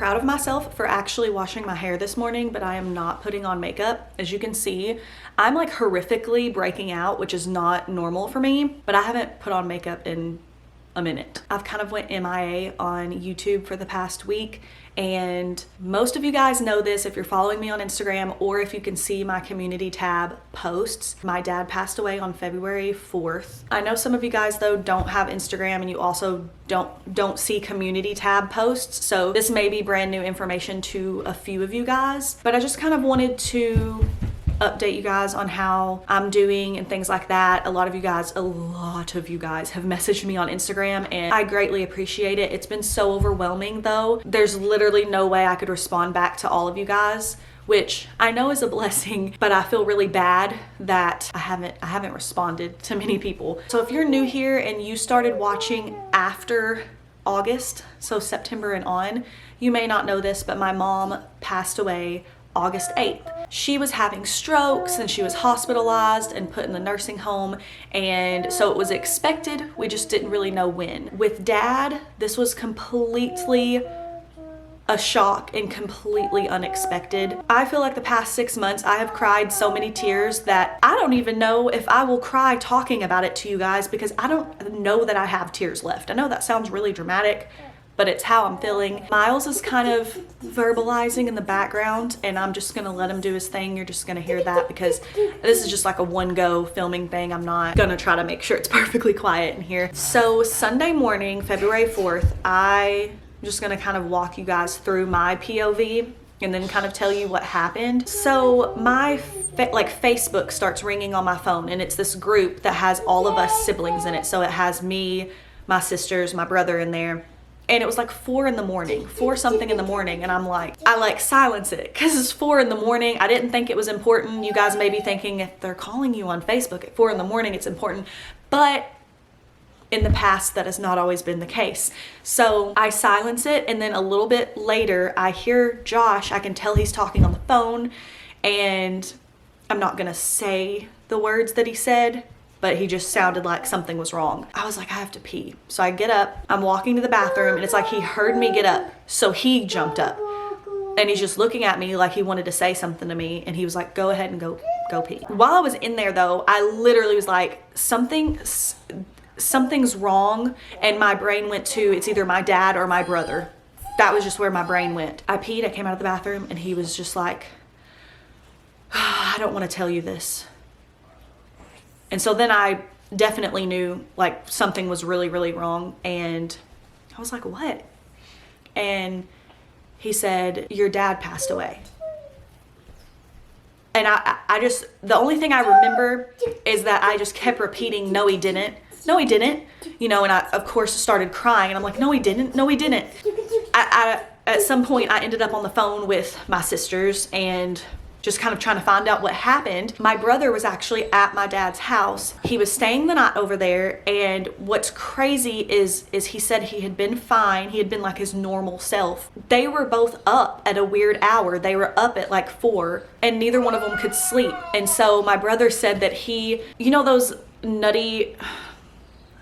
proud of myself for actually washing my hair this morning, but I am not putting on makeup. As you can see, I'm like horrifically breaking out, which is not normal for me, but I haven't put on makeup in a minute. I've kind of went MIA on YouTube for the past week, and most of you guys know this if you're following me on Instagram or if you can see my community tab posts. My dad passed away on February 4th. I know some of you guys though don't have Instagram and you also don't see community tab posts, so this may be brand new information to a few of you guys, but I just kind of wanted to update you guys on how I'm doing and things like that. A lot of you guys have messaged me on Instagram and I greatly appreciate it. It's been so overwhelming though. There's literally no way I could respond back to all of you guys, which I know is a blessing, but I feel really bad that I haven't responded to many people. So if you're new here and you started watching after August, so September and on, you may not know this, but my mom passed away August 8th. She was having strokes and she was hospitalized and put in the nursing home, and so it was expected, we just didn't really know when. With Dad, this was completely a shock and completely unexpected. I feel like the past 6 months I have cried so many tears that I don't even know if I will cry talking about it to you guys, because I don't know that I have tears left. I know that sounds really dramatic, but it's how I'm feeling. Myles is kind of verbalizing in the background and I'm just gonna let him do his thing. You're just gonna hear that because this is just like a one-go filming thing. I'm not gonna try to make sure it's perfectly quiet in here. So Sunday morning, February 4th, I'm just gonna kind of walk you guys through my POV and then kind of tell you what happened. So my Facebook starts ringing on my phone, and it's this group that has all of us siblings in it. So it has me, my sisters, my brother in there. And it was like 4 something in the morning. And I'm like, I silence it because it's 4 in the morning. I didn't think it was important. You guys may be thinking if they're calling you on Facebook at 4 in the morning, it's important. But in the past, that has not always been the case. So I silence it. And then a little bit later, I hear Josh. I can tell he's talking on the phone. And I'm not going to say the words that he said, but he just sounded like something was wrong. I was like, I have to pee. So I get up, I'm walking to the bathroom, and it's like he heard me get up. So he jumped up and he's just looking at me like he wanted to say something to me. And he was like, go ahead and go pee. While I was in there though, I literally was like, something's wrong. And my brain went to, it's either my dad or my brother. That was just where my brain went. I peed, I came out of the bathroom, and he was just like, I don't want to tell you this. And so then I definitely knew like something was really, really wrong. And I was like, what? And he said, your dad passed away. And I just, the only thing I remember is that I just kept repeating, no, he didn't. No, he didn't. You know, and I, of course, started crying. And I'm like, no, he didn't. No, he didn't. At some point, I ended up on the phone with my sisters and just kind of trying to find out what happened. My brother was actually at my dad's house. He was staying the night over there, and what's crazy is he said he had been fine. He had been like his normal self. They were both up at a weird hour. They were up at like 4, and neither one of them could sleep. And so my brother said that he, you know those nutty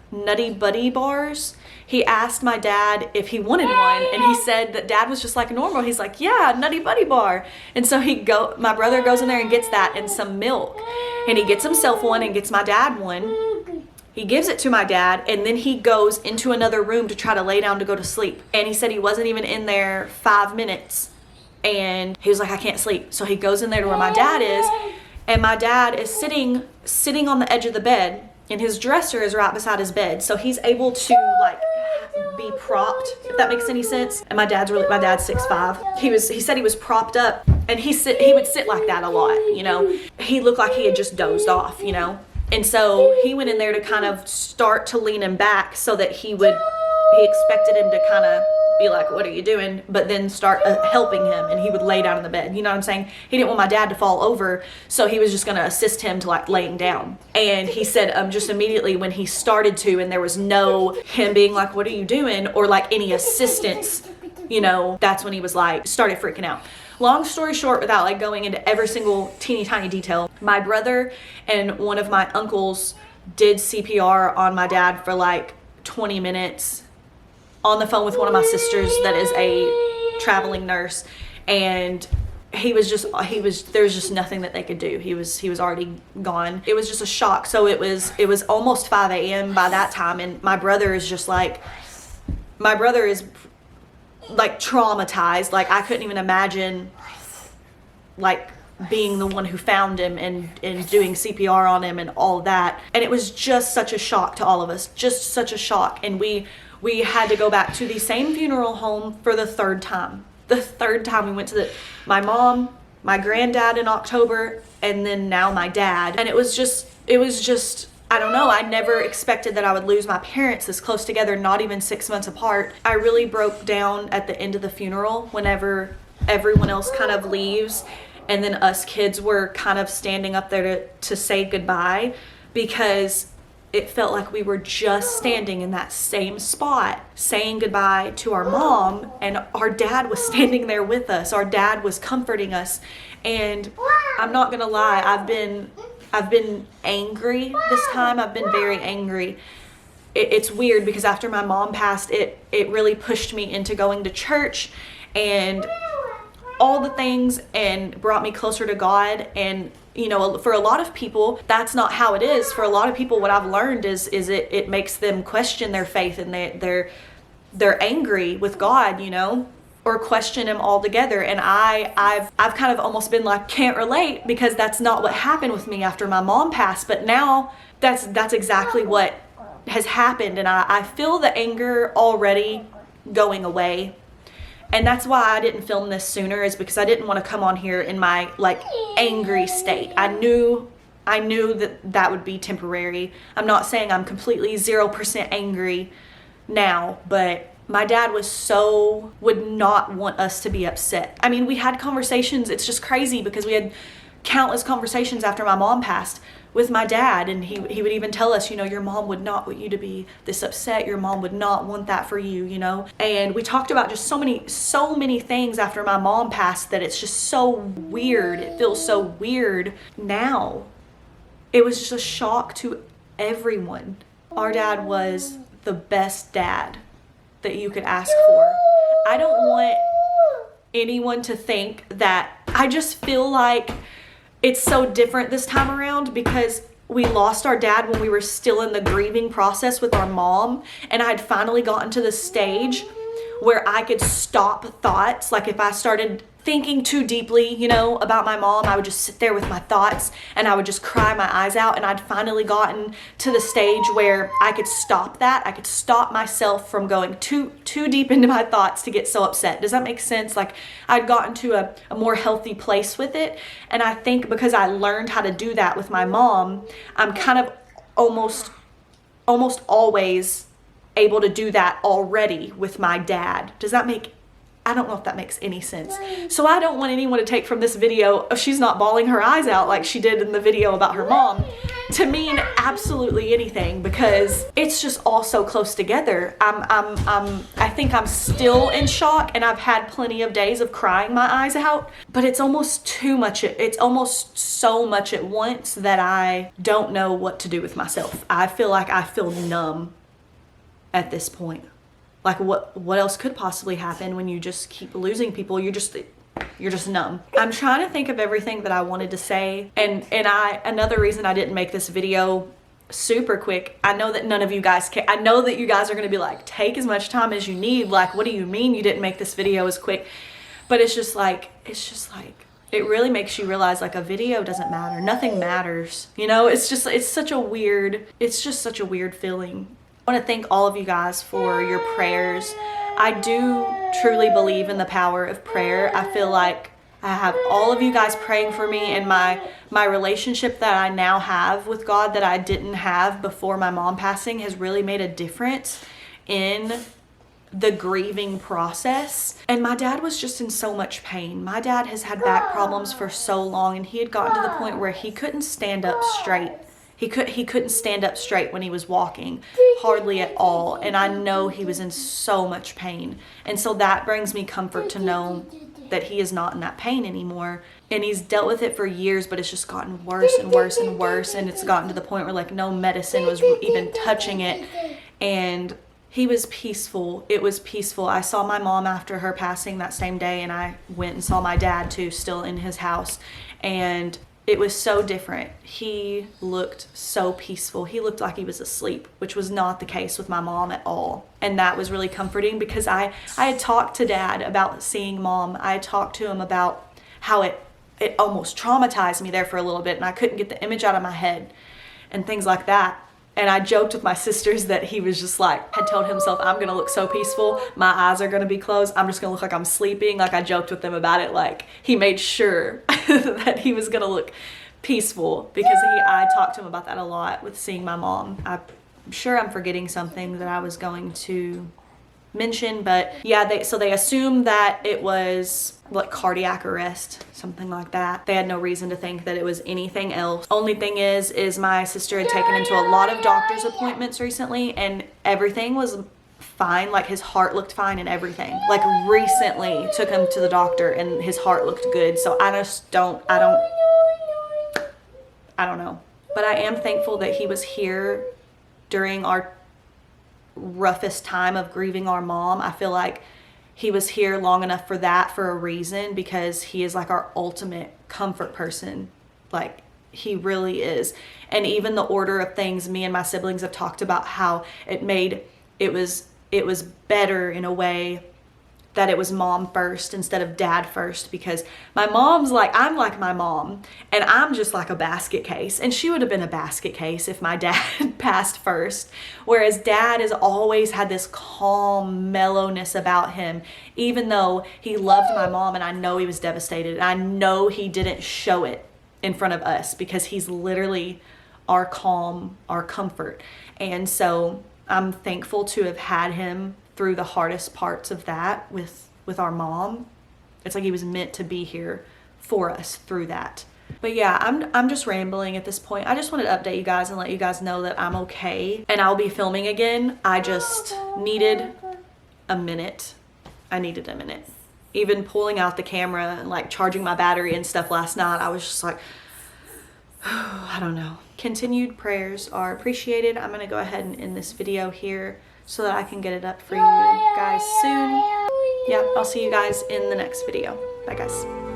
buddy bars? He asked my dad if he wanted one, and he said that Dad was just like normal. He's like, yeah, Nutty Buddy bar. And so my brother goes in there and gets that and some milk, and he gets himself one and gets my dad one. He gives it to my dad, and then he goes into another room to try to lay down to go to sleep. And he said he wasn't even in there 5 minutes, and he was like, I can't sleep. So he goes in there to where my dad is, and my dad is sitting on the edge of the bed, and his dresser is right beside his bed. So he's able to like be propped, if that makes any sense. And my dad's 6'5". He said he was propped up, and he would sit like that a lot, you know. He looked like he had just dozed off, you know. And so he went in there to kind of start to lean him back so that he expected him to kind of be like, what are you doing? But then start helping him, and he would lay down in the bed. You know what I'm saying? He didn't want my dad to fall over, so he was just going to assist him to like laying down. And he said just immediately when he started to, and there was no him being like, what are you doing? Or like any assistance, you know, that's when he was like, started freaking out. Long story short, without like going into every single teeny tiny detail, my brother and one of my uncles did CPR on my dad for like 20 minutes on the phone with one of my sisters that is a traveling nurse, and there's just nothing that they could do. He was already gone. It was just a shock. So it was almost 5 a.m. by that time, and my brother is like traumatized. Like, I couldn't even imagine like being the one who found him and doing CPR on him and all that. And it was just such a shock to all of us, just such a shock. And we had to go back to the same funeral home for the third time. The third time we went to my mom, my granddad in October, and then now my dad. And it was just, I don't know, I never expected that I would lose my parents this close together, not even 6 months apart. I really broke down at the end of the funeral whenever everyone else kind of leaves, and then us kids were kind of standing up there to say goodbye, because it felt like we were just standing in that same spot saying goodbye to our mom, and our dad was standing there with us. Our dad was comforting us. And I'm not gonna lie, I've been angry this time. I've been very angry. It's weird because after my mom passed, it really pushed me into going to church and all the things, and brought me closer to God. And you know, for a lot of people, that's not how it is. For a lot of people, what I've learned is it makes them question their faith, and they're angry with God, you know, or question him altogether. And I've kind of almost been like, can't relate, because that's not what happened with me after my mom passed. But now that's exactly what has happened, and I feel the anger already going away. And that's why I didn't film this sooner, is because I didn't want to come on here in my like angry state. I knew that would be temporary. I'm not saying I'm completely 0% angry now, but my dad would not want us to be upset. I mean, we had conversations. It's just crazy because we had countless conversations after my mom passed with my dad, and he would even tell us, you know, your mom would not want you to be this upset. Your mom would not want that for you, you know. And we talked about just so many things after my mom passed that it's just so weird. It feels so weird now. It was just a shock to everyone. Our dad was the best dad that you could ask for. I don't want anyone to think that. I just feel like it's so different this time around because we lost our dad when we were still in the grieving process with our mom, and I had finally gotten to the stage where I could stop thoughts. Like if I started thinking too deeply, you know, about my mom, I would just sit there with my thoughts and I would just cry my eyes out. And I'd finally gotten to the stage where I could stop that. I could stop myself from going too deep into my thoughts to get so upset. Does that make sense? Like I'd gotten to a more healthy place with it. And I think because I learned how to do that with my mom, I'm kind of almost always able to do that already with my dad. I don't know if that makes any sense. So I don't want anyone to take from this video, oh, she's not bawling her eyes out like she did in the video about her mom, to mean absolutely anything, because it's just all so close together. I think I'm still in shock, and I've had plenty of days of crying my eyes out, but it's almost too much. It's almost so much at once that I don't know what to do with myself. I feel like I feel numb at this point. Like what else could possibly happen when you just keep losing people? You're just numb. I'm trying to think of everything that I wanted to say, and another reason I didn't make this video super quick. I know that none of you guys care. I know that you guys are gonna be like, take as much time as you need. Like, what do you mean you didn't make this video as quick? But it's just like it really makes you realize like a video doesn't matter. Nothing matters. You know, it's just such a weird feeling. I want to thank all of you guys for your prayers. I do truly believe in the power of prayer. I feel like I have all of you guys praying for me, and my relationship that I now have with God that I didn't have before my mom passing has really made a difference in the grieving process. And my dad was just in so much pain. My dad has had back problems for so long, and he had gotten to the point where he couldn't stand up straight. He couldn't stand up straight when he was walking, hardly at all. And I know he was in so much pain. And so that brings me comfort to know that he is not in that pain anymore. And he's dealt with it for years, but it's just gotten worse and worse and worse. And it's gotten to the point where like no medicine was even touching it. And He was peaceful. It was peaceful. I saw my mom after her passing that same day, and I went and saw my dad too, still in his house. And it was so different. He looked so peaceful. He looked like he was asleep, which was not the case with my mom at all. And that was really comforting because I had talked to Dad about seeing Mom. I had talked to him about how it almost traumatized me there for a little bit, and I couldn't get the image out of my head and things like that. And I joked with my sisters that he was just like, had told himself, I'm gonna look so peaceful, my eyes are gonna be closed, I'm just gonna look like I'm sleeping. Like, I joked with them about it, like he made sure that he was gonna look peaceful, because I talked to him about that a lot with seeing my mom. I'm sure I'm forgetting something that I was going to mention, but yeah, they assumed that it was like cardiac arrest, something like that. They had no reason to think that it was anything else. Only thing is my sister had taken him to a lot of doctor's appointments recently, and everything was fine. Like, his heart looked fine and everything. Like, recently took him to the doctor and his heart looked good. So I don't know. But I am thankful that he was here during our roughest time of grieving our mom. I feel like he was here long enough for that, for a reason, because he is like our ultimate comfort person. Like, he really is. And even the order of things, me and my siblings have talked about how it was better in a way that it was Mom first instead of Dad first, because my mom's like, I'm like my mom, and I'm just like a basket case, and she would have been a basket case if my dad passed first. Whereas Dad has always had this calm mellowness about him, even though he loved my mom, and I know he was devastated, and I know he didn't show it in front of us because he's literally our calm, our comfort. And so I'm thankful to have had him through the hardest parts of that with our mom. It's like he was meant to be here for us through that. But yeah, I'm just rambling at this point. I just wanted to update you guys and let you guys know that I'm okay, and I'll be filming again. I just needed a minute. I needed a minute. Even pulling out the camera and like charging my battery and stuff last night, I was just like, I don't know. Continued prayers are appreciated. I'm gonna go ahead and end this video here so that I can get it up for you guys soon. Yeah, I'll see you guys in the next video. Bye guys.